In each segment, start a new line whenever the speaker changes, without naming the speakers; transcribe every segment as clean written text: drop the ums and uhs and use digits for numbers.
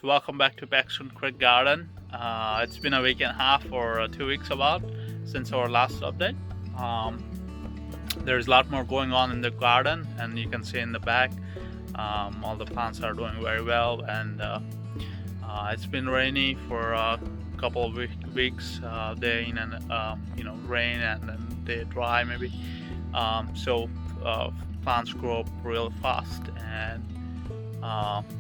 Welcome back to Paxton Creek Garden. It's been a week and a half or 2 weeks about since our last update. There's a lot more going on in the garden, and you can see in the back all the plants are doing very well. And it's been rainy for a couple of weeks, day in and rain and then day dry maybe. So plants grow up real fast, and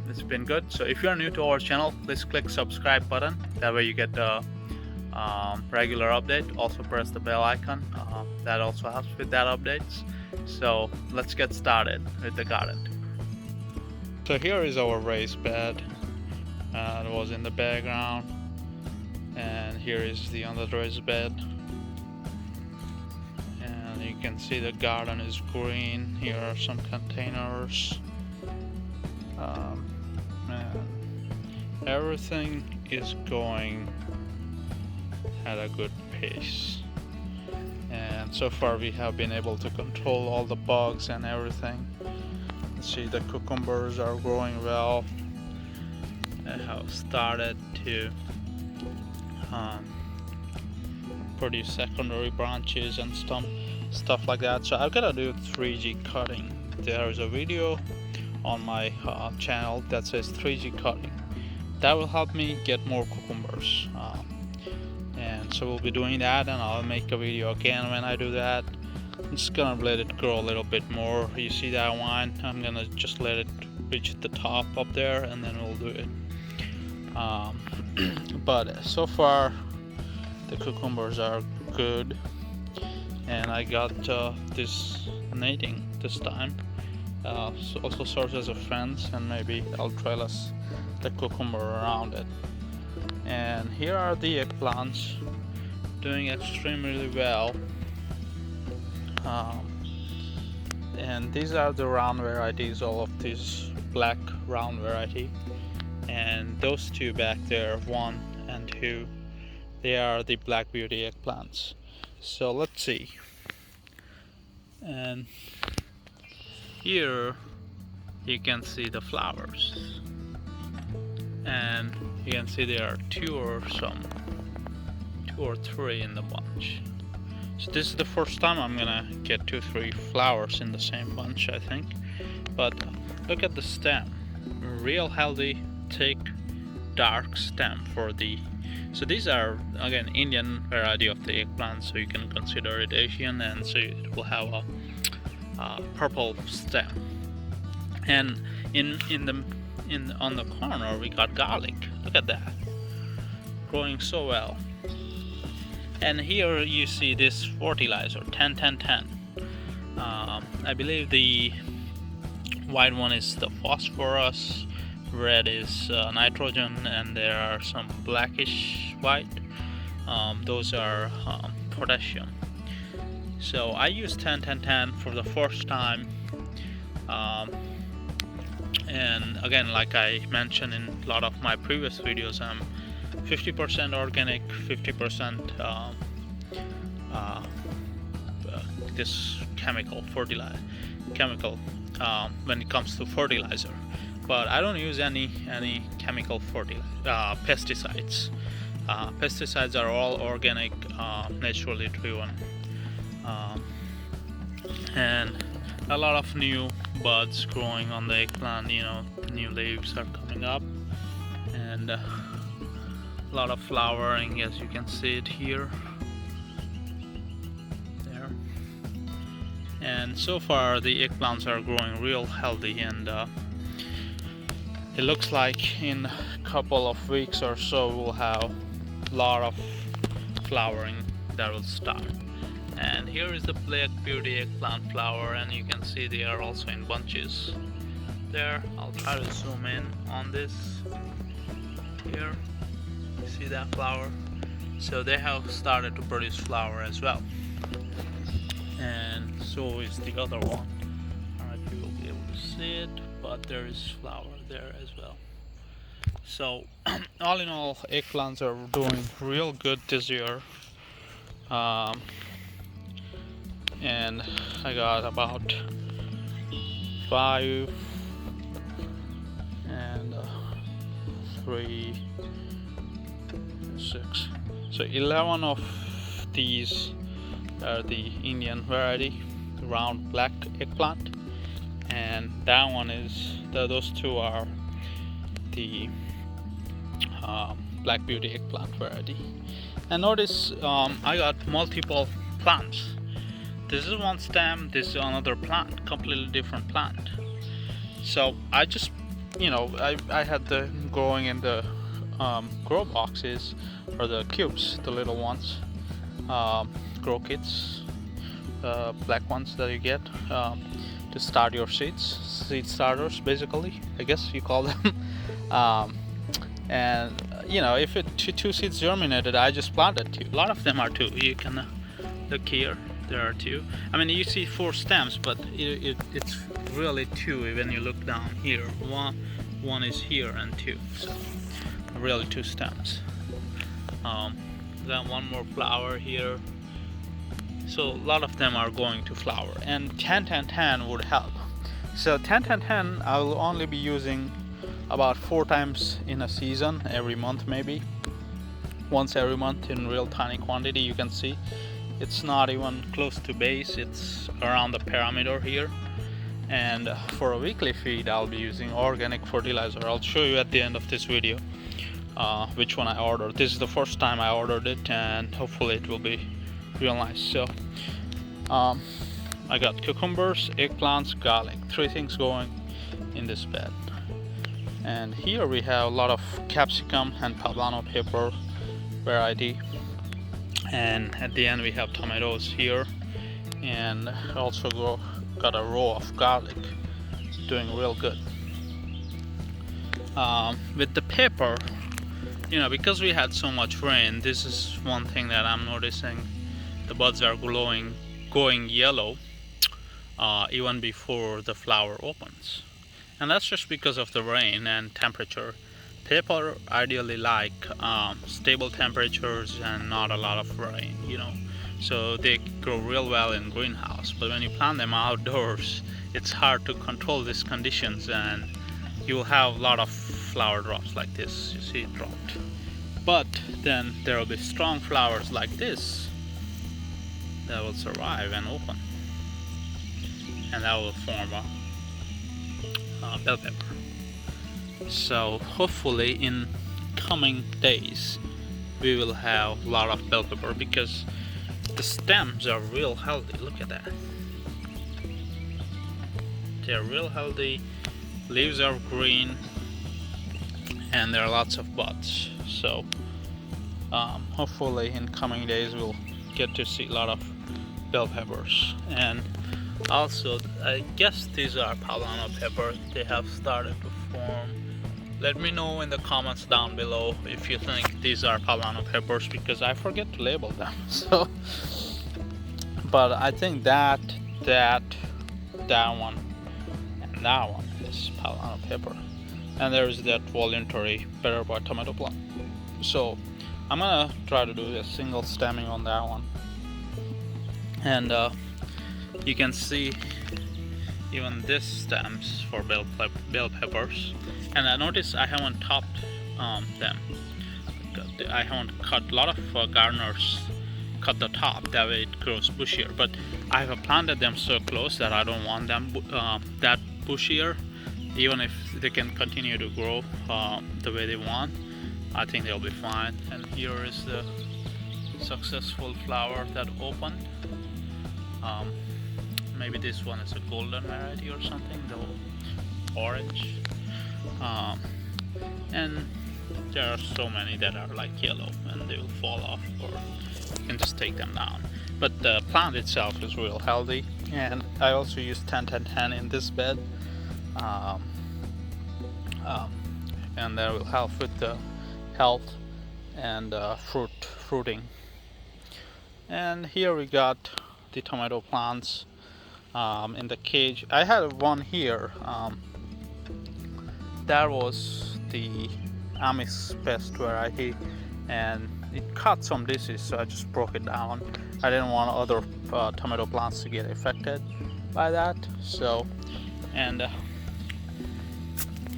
it's been good. So if you're new to our channel, please click subscribe button. That way you get the regular update. Also press the bell icon. That also helps with that updates. So let's get started with the garden. So here is our raised bed. It was in the background, and here is the under raised bed. And you can see the garden is green. Here are some containers. And everything is going at a good pace, and so far we have been able to control all the bugs and everything. See, the cucumbers are growing well. They have started to produce secondary branches and stuff like that. So I've got to do 3G cutting. There is a video on my channel that says 3G cutting. That will help me get more cucumbers, and so we'll be doing that, and I'll make a video again when I do that. I'm just gonna let it grow a little bit more. You see that one? I'm gonna just let it reach the top up there, and then we'll do it. But so far the cucumbers are good, and I got this netting this time. Also serves as a fence, and maybe I'll trellis the cucumber around it. And here are the eggplants, doing extremely well. And these are the round varieties, all of these black round variety, and those two back there, 1 and 2, they are the Black Beauty eggplants. So let's see. And here you can see the flowers, and you can see there are 2 or 3 in the bunch. So this is the first time I'm gonna get 2-3 flowers in the same bunch, I think. But look at the stem, real healthy, thick, dark stem for the. So these are again Indian variety of the eggplant, so you can consider it Asian, and so it will have a purple stem. And on the corner we got garlic. Look at that, growing so well. And here you see this fertilizer 10-10-10. I believe the white one is the phosphorus, red is nitrogen, and there are some blackish white. Those are potassium. So I used 10-10-10 for the first time, and again, like I mentioned in a lot of my previous videos, I'm 50% organic, 50% this chemical when it comes to fertilizer. But I don't use any chemical pesticides. Pesticides are all organic, naturally driven. And a lot of new buds growing on the eggplant, new leaves are coming up, and a lot of flowering, as you can see it here, there. And so far the eggplants are growing real healthy, and it looks like in a couple of weeks or so we'll have a lot of flowering that will start. And here is the Black Beauty eggplant flower, and you can see they are also in bunches there. I'll try to zoom in on this here. You see that flower? So they have started to produce flower as well, and so is the other one. I don't know if you will be able to see it, but there is flower there as well. So all in all, eggplants are doing real good this year. And I got about 5 and 3, 6. So 11 of these are the Indian variety, round black eggplant, and that one is those two are the Black Beauty eggplant variety. And notice I got multiple plants. This is one stem, this is another plant, completely different plant. So I just, I had the growing in the grow boxes, or the cubes, the little ones, grow kits, black ones that you get to start your seed starters, basically, I guess you call them. And if two seeds germinated, I just planted 2. A lot of them are 2. You can look here, there are 2. I mean, you see 4 stems, but it's really 2 when you look down here. One is here and 2, so really 2 stems. Then one more flower here. So a lot of them are going to flower, and 10-10-10 would help. So 10-10-10 I will only be using about 4 times in a season, every month maybe. Once every month in real tiny quantity. You can see it's not even close to base, it's around the parameter here. And for a weekly feed I'll be using organic fertilizer. I'll show you at the end of this video which one I ordered. This is the first time I ordered it, and hopefully it will be real nice. So I got cucumbers, eggplants, garlic, 3 things going in this bed. And here we have a lot of capsicum and poblano pepper variety, and at the end we have tomatoes here, and also got a row of garlic, doing real good. With the pepper, because we had so much rain, this is one thing that I'm noticing. The buds are going yellow even before the flower opens, and that's just because of the rain and temperature. Pepper ideally like stable temperatures and not a lot of rain, so they grow real well in greenhouse. But when you plant them outdoors, it's hard to control these conditions, and you will have a lot of flower drops like this. You see it dropped, but then there will be strong flowers like this that will survive and open, and that will form a bell pepper. So hopefully in coming days we will have a lot of bell pepper, because the stems are real healthy. Look at that, they're real healthy, leaves are green, and there are lots of buds. So hopefully in coming days we'll get to see a lot of bell peppers. And also I guess these are poblano peppers. They have started to form. Let me know in the comments down below if you think these are poblano peppers, because I forget to label them. So but I think that one and that one is poblano pepper, and there is that voluntary Better Boy tomato plant. So I'm gonna try to do a single stemming on that one. And you can see even this stems for bell peppers. And I noticed I haven't topped them. I haven't cut. A lot of gardeners cut the top, that way it grows bushier, but I have planted them so close that I don't want them that bushier. Even if they can continue to grow the way they want, I think they'll be fine. And here is the successful flower that opened. Maybe this one is a golden variety or something, the orange. And there are so many that are like yellow and they will fall off, or you can just take them down. But the plant itself is real healthy, and I also use 10-10-10 in this bed, and that will help with the health and fruiting. And here we got the tomato plants in the cage. I had one here that was the Amis pest variety, and it caught some disease, so I just broke it down. I didn't want other tomato plants to get affected by that. And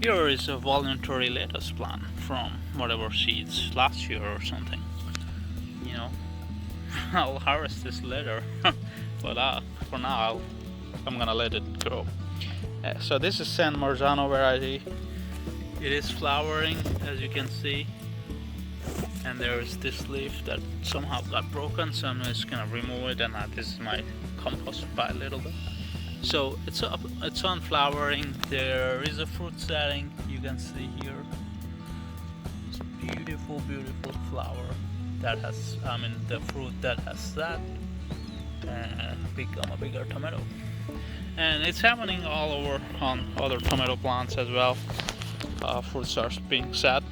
here is a voluntary lettuce plant from whatever seeds last year or something. You know, I'll harvest this later, but for now I'm gonna let it grow. So this is San Marzano variety. It is flowering, as you can see, and there is this leaf that somehow got broken, so I'm just gonna remove it, and this is my compost pile a little bit. So it's on flowering. There is a fruit setting, you can see here. It's a beautiful flower that has, the fruit that has set and become a bigger tomato. And it's happening all over on other tomato plants as well. Fruits are being set.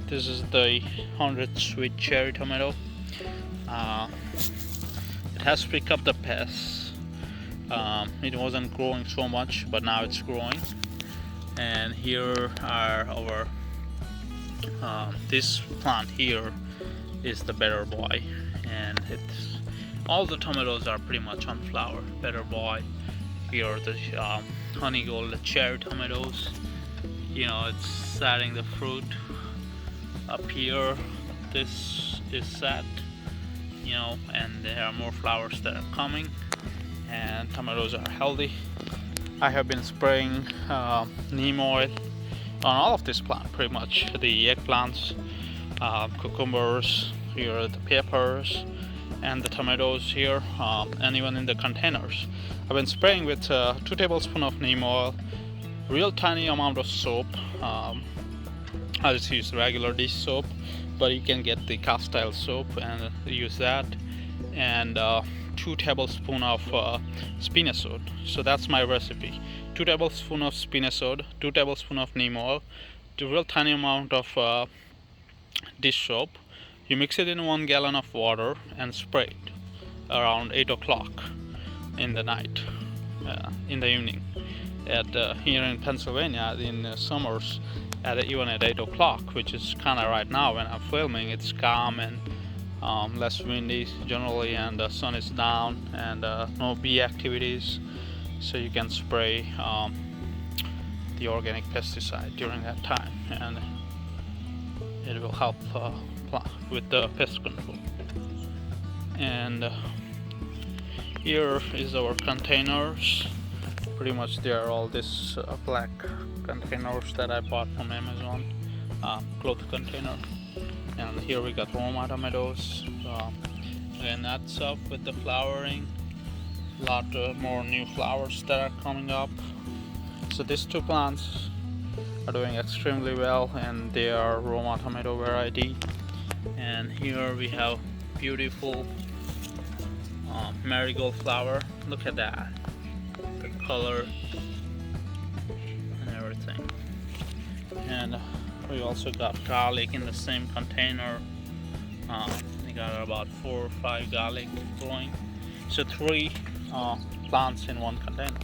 This is the 100 sweet cherry tomato. It has picked up the pests. It wasn't growing so much, but now it's growing. And here are our this plant here is the Better Boy, and it's all the tomatoes are pretty much on flower. Better Boy. Here are the honey gold cherry tomatoes. You know, it's setting the fruit up here. This is set, you know, and there are more flowers that are coming, and tomatoes are healthy. I have been spraying neem oil on all of this plant, pretty much. The eggplants, cucumbers, here are the peppers, and the tomatoes here, and even in the containers. I've been spraying with 2 tablespoons of neem oil, real tiny amount of soap. I just use regular dish soap, but you can get the castile soap and use that, and 2 tablespoons of spinosad. So that's my recipe: 2 tablespoons of spinosad, 2 tablespoons of neem oil, a real tiny amount of dish soap. You mix it in 1 gallon of water and spray it around 8 o'clock in the night, in the evening. Here in Pennsylvania, in summers, even at 8 o'clock, which is kind of right now when I'm filming, it's calm and less windy generally, and the sun is down, and no bee activities, so you can spray the organic pesticide during that time, and it will help with the pest control. And here is our containers. Pretty much they are all this black containers that I bought from Amazon, cloth container. And here we got Roma Tomatoes, and that's up with the flowering. A lot more new flowers that are coming up. So these 2 plants are doing extremely well, and they are Roma tomato variety. And here we have beautiful marigold flower. Look at that, the color and everything. And we also got garlic in the same container. We got about 4 or 5 garlic growing. So 3 plants in 1 container.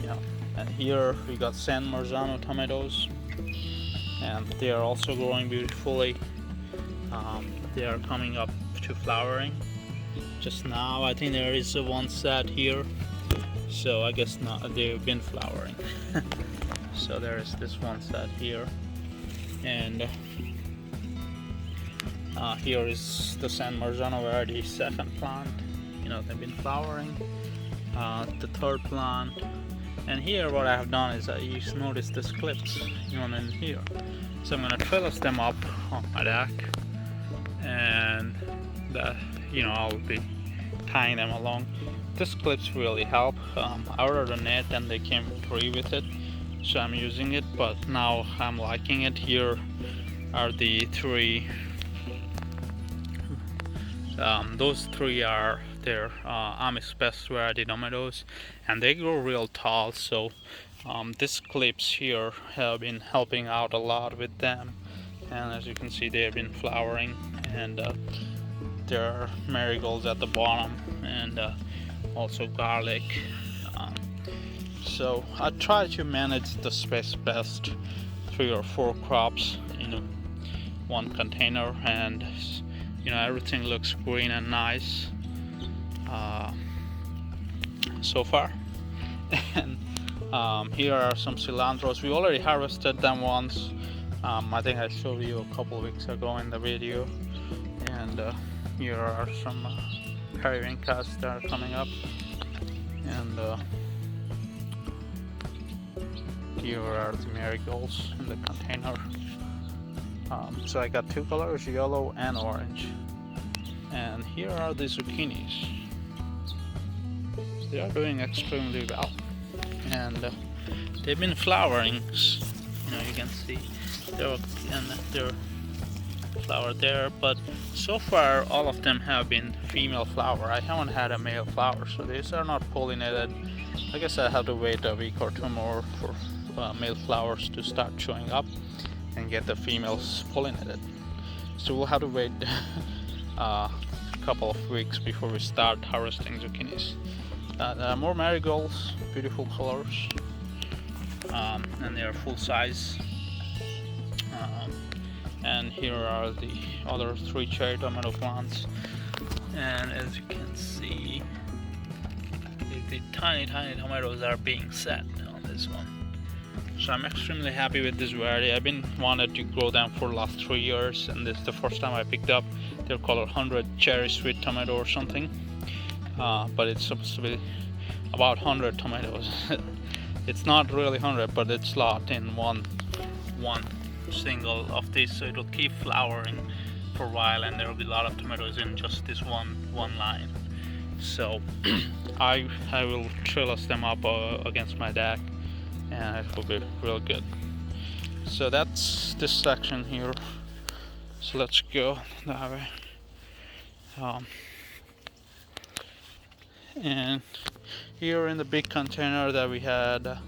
Yeah. And here we got San Marzano tomatoes, and they are also growing beautifully. They are coming up to flowering just now. I think there is one set here, so I guess not, they've been flowering. So there is this one set here, and here is the San Marzano variety 2nd plant. You know, they've been flowering. The 3rd plant. And here what I have done is you notice these clips even in here. So I'm gonna trellis them up on my deck, and I'll be tying them along. These clips really help. I ordered a net and they came free with it, so I'm using it, but now I'm liking it. Here are the 3. Those 3 are their Amish best variety tomatoes, and they grow real tall, so these clips here have been helping out a lot with them. And as you can see, they have been flowering, and there are marigolds at the bottom, and also garlic. So I try to manage the space best, 3 or 4 crops in 1 container, and everything looks green and nice so far. And here are some cilantros. We already harvested them once, I think I showed you a couple of weeks ago in the video, and here are some periwinkles that are coming up, and here are the marigolds in the container. So I got two colors, yellow and orange. And here are the zucchinis. They are doing extremely well, and they've been flowering. You can see they're flower there, but so far all of them have been female flower. I haven't had a male flower, so these are not pollinated. I guess I have to wait a week or two more for male flowers to start showing up and get the females pollinated. So we'll have to wait a couple of weeks before we start harvesting zucchinis. More marigolds, beautiful colors, and they are full size. And here are the other 3 cherry tomato plants, and as you can see, the tiny tomatoes are being set on this one. So I'm extremely happy with this variety. I've been wanted to grow them for the last 3 years, and this is the first time I picked up. They're called 100 cherry sweet tomato or something, but it's supposed to be about 100 tomatoes. It's not really 100, but it's a lot in one single of this, so it'll keep flowering for a while, and there will be a lot of tomatoes in just this one line. So I will trellis them up against my deck, and it will be real good. So that's this section here. So let's go that way. And here in the big container that we had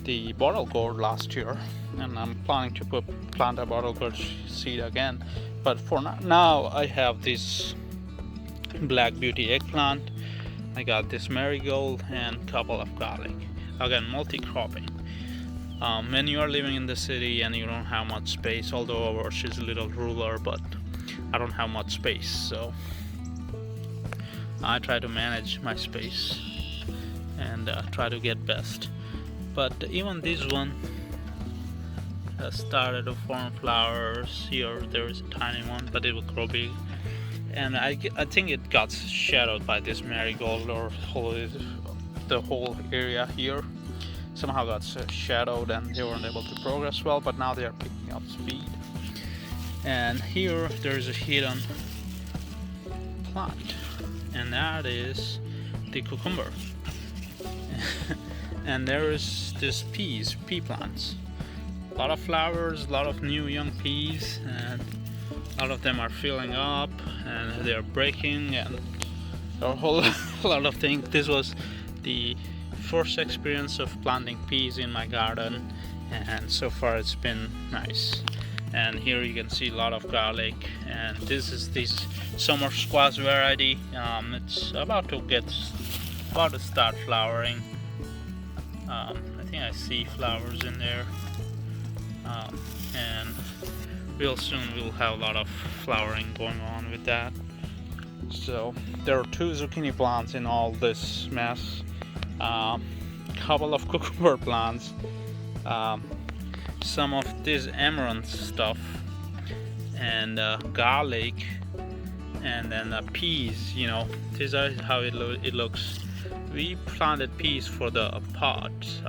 the bottle gourd last year, and I'm planning to plant a bottle gourd seed again. But for now I have this black beauty eggplant. I got this marigold and a couple of garlic. Again, multi-cropping. When you are living in the city and you don't have much space, although ours is a little rural, but I don't have much space, so I try to manage my space and try to get best. But even this one has started to form flowers. Here there is a tiny one, but it will grow big. And I think it got shadowed by this marigold, or the whole area here somehow got shadowed, and they weren't able to progress well, but now they are picking up speed. And here there's a hidden plant, and that is the cucumber. And there is this pea plants. A lot of flowers, a lot of new young peas, and a lot of them are filling up and they are breaking, and a whole lot of things. This was the first experience of planting peas in my garden, and so far it's been nice. And here you can see a lot of garlic, and this is this summer squash variety. It's about to start flowering. I think I see flowers in there, and real soon we'll have a lot of flowering going on with that. So there are 2 zucchini plants in all this mess, couple of cucumber plants, some of this amaranth stuff, and garlic, and then peas. This is how it looks. We planted peas for the pods,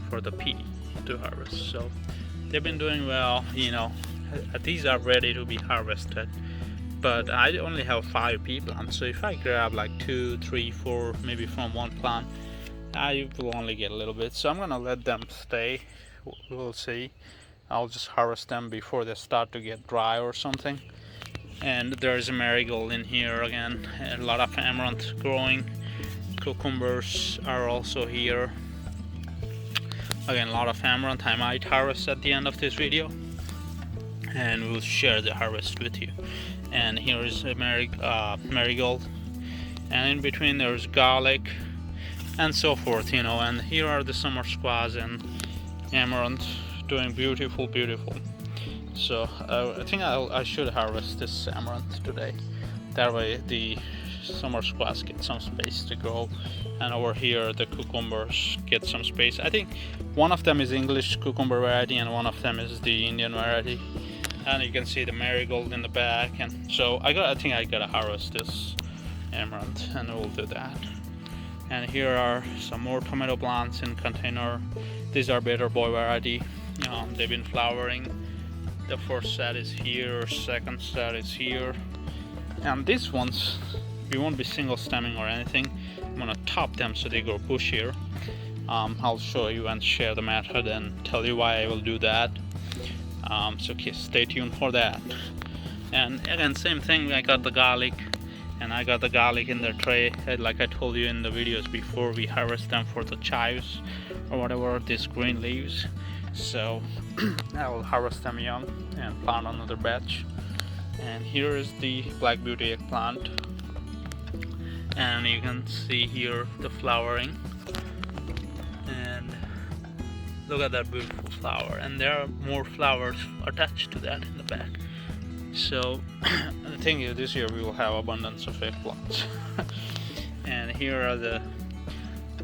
for the pea to harvest, so they've been doing well. These are ready to be harvested, but I only have 5 pea plants, so if I grab like 2, 3, 4 maybe from one plant, I will only get a little bit. So I'm gonna let them stay. We'll see. I'll just harvest them before they start to get dry or something. And there's a marigold in here again, and a lot of amaranth growing. Cucumbers are also here. Again, a lot of amaranth. I might harvest at the end of this video, and we'll share the harvest with you. And here is a marigold, and in between there's garlic and so forth, and here are the summer squash and amaranth doing beautiful. So I think I should harvest this amaranth today. That way the summer squash get some space to grow, and over here the cucumbers get some space. I think one of them is English cucumber variety and one of them is the Indian variety, and you can see the marigold in the back. And so I think I gotta harvest this amaranth, and we'll do that. And here are some more tomato plants in container. These are Better Boy variety. They've been flowering. The first set is here, second set is here, and these ones we won't be single stemming or anything. I'm gonna top them so they grow bushier. I'll show you and share the method and tell you why I will do that. So okay, stay tuned for that. And again, same thing, I got the garlic, and I got the garlic in the tray, like I told you in the videos before. We harvest them for the chives or whatever, these green leaves. So I will harvest them young and plant another batch. And here is the Black Beauty eggplant, and you can see here the flowering, and look at that beautiful flower, and there are more flowers attached to that in the back. So the thing is, this year we will have abundance of eggplants. And here are the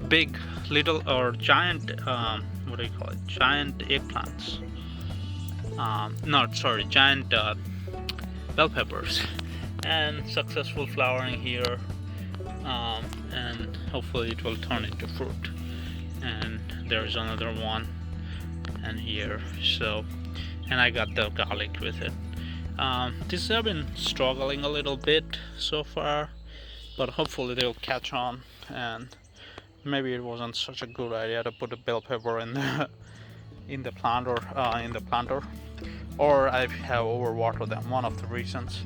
big, little, or giant, what do you call it? Giant eggplants. Giant bell peppers. And successful flowering here. And hopefully it will turn into fruit. And there's another one, and here. So, and I got the garlic with it. These have been struggling a little bit so far, but hopefully they'll catch on. And maybe it wasn't such a good idea to put a bell pepper in the planter, or I have overwatered them. One of the reasons,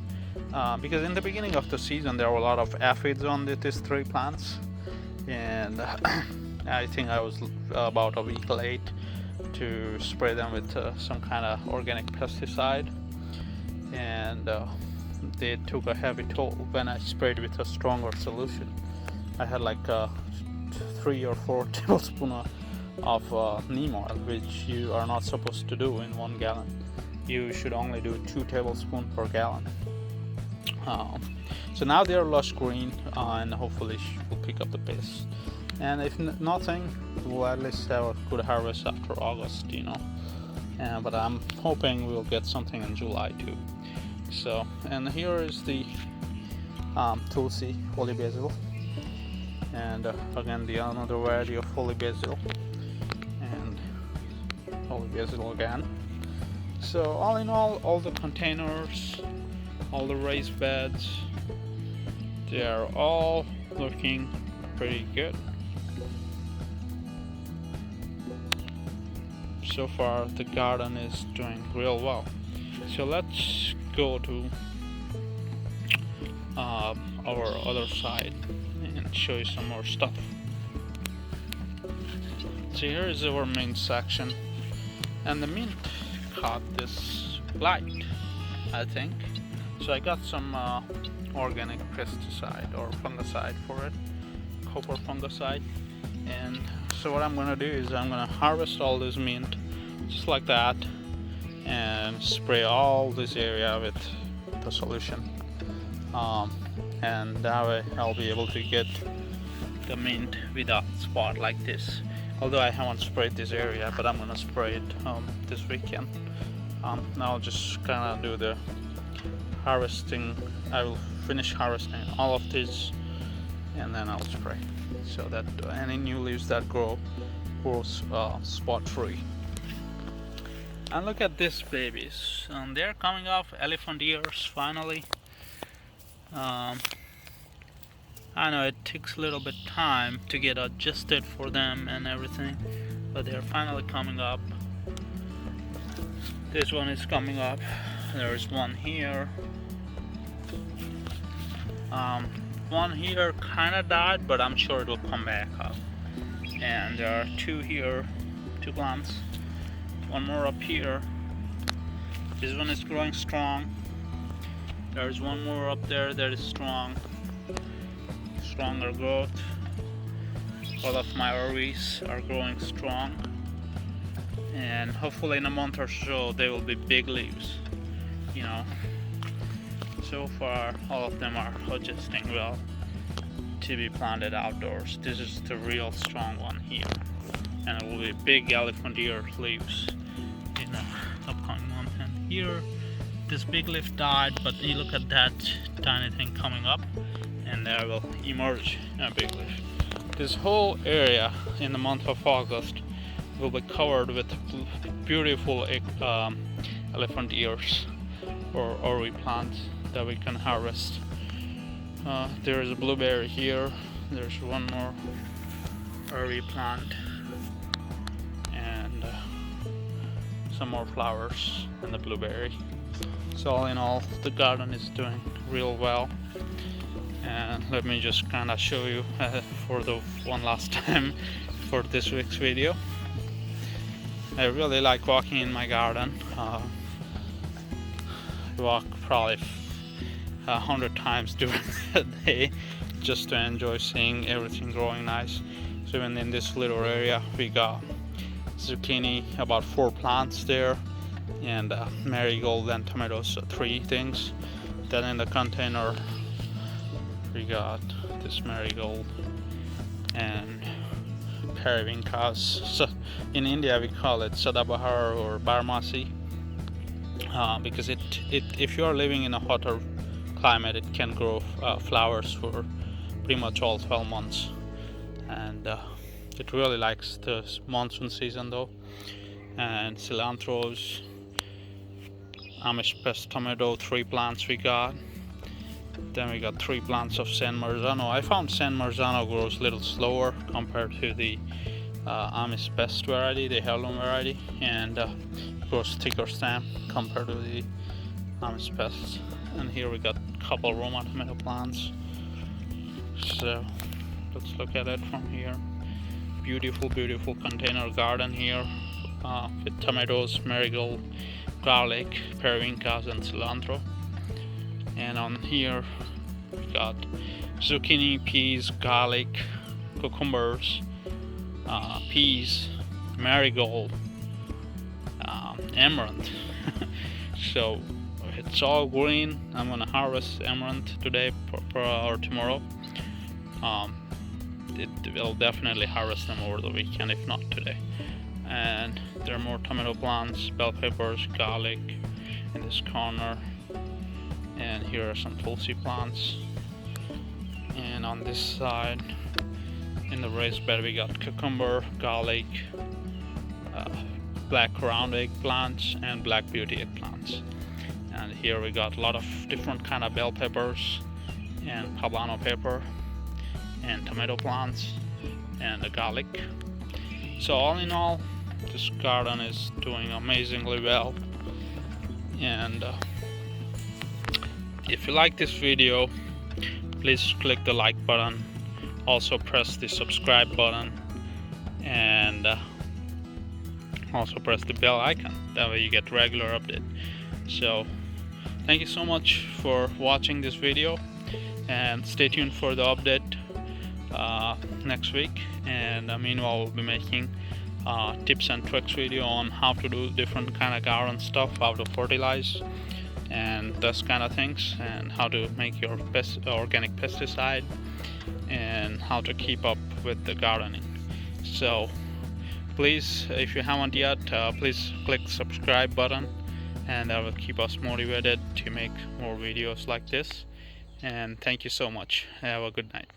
because in the beginning of the season there were a lot of aphids on these three plants, and I think I was about a week late to spray them with some kind of organic pesticide, and they took a heavy toll when I sprayed with a stronger solution. I had like 3 or 4 tablespoons of neem oil, which you are not supposed to do in 1 gallon. You should only do 2 tablespoons per gallon. So now they are lush green, and hopefully we'll pick up the pace. And if nothing, we'll at least have a good harvest after August, but I'm hoping we'll get something in July too. So, and here is the Tulsi holy basil, and again the another variety of holy basil, and holy basil again. So all in all the containers, all the raised beds, they are all looking pretty good. So far the garden is doing real well. So let's go to our other side and show you some more stuff. So here is our main section, and the mint caught this blight, I think. So I got some organic pesticide or fungicide for it, copper fungicide. And so what I'm gonna do is I'm gonna harvest all this mint just like that and spray all this area with the solution, and that way I'll be able to get the mint without spot like this. Although I haven't sprayed this area, but I'm gonna spray it this weekend. Now I'll just kind of do the harvesting. I will finish harvesting all of this, and then I'll spray so that any new leaves that grows spot free. And look at these babies, they're coming off elephant ears finally. I know it takes a little bit time to get adjusted for them and everything, but they're finally coming up. This one is coming up. There's one here. One here kind of died, but I'm sure it will come back up. And there are 2 here, 2 plants. One more up here. This one is growing strong. There's one more up there that is stronger growth. All of my RVs are growing strong, and hopefully in a month or so they will be big leaves. So far all of them are adjusting well. to be planted outdoors. This is the real strong one here, and it will be big elephant ear leaves in the upcoming month. And here this big leaf died, but you look at that tiny thing coming up, and there will emerge a big leaf. This whole area in the month of August will be covered with beautiful elephant ears or plants that we can harvest. There is a blueberry here. There's one more early plant, and some more flowers in the blueberry. So all in all, the garden is doing real well. And let me just kind of show you for the one last time for this week's video. I really like walking in my garden. I walk probably 100 times during the day just to enjoy seeing everything growing nice. So even in this little area we got zucchini, about 4 plants there, and marigold and tomatoes, so 3 things. Then in the container we got this marigold and periwinkles. So in India we call it sadabahar or barmasi, because if you are living in a hotter climate, it can grow flowers for pretty much all 12 months, and it really likes the monsoon season though. And cilantros, Amish pest tomato, 3 plants we got. Then we got 3 plants of San Marzano. I found San Marzano grows a little slower compared to the Amish pest variety, the heirloom variety, and grows thicker stem compared to the Amish pest. And here we got a couple Roma tomato plants. So let's look at it from here. Beautiful, beautiful container garden here with tomatoes, marigold, garlic, periwinkles, and cilantro. And on here we got zucchini, peas, garlic, cucumbers, peas, marigold, amaranth. So it's all green. I'm gonna harvest amaranth today or tomorrow. It will definitely harvest them over the weekend, if not today. And there are more tomato plants, bell peppers, garlic in this corner. And here are some Tulsi plants. And on this side, in the raised bed, we got cucumber, garlic, black round eggplants, and black beauty eggplants. And here we got a lot of different kind of bell peppers and poblano pepper and tomato plants and the garlic. So all in all, this garden is doing amazingly well. And if you like this video, please click the like button, also press the subscribe button, and also press the bell icon. That way you get regular update. So thank you so much for watching this video, and stay tuned for the update next week. And meanwhile, we'll be making tips and tricks video on how to do different kind of garden stuff, how to fertilize and those kind of things, and how to make your organic pesticide, and how to keep up with the gardening. So please, if you haven't yet, please click the subscribe button, and that will keep us motivated to make more videos like this. And thank you so much. Have a good night.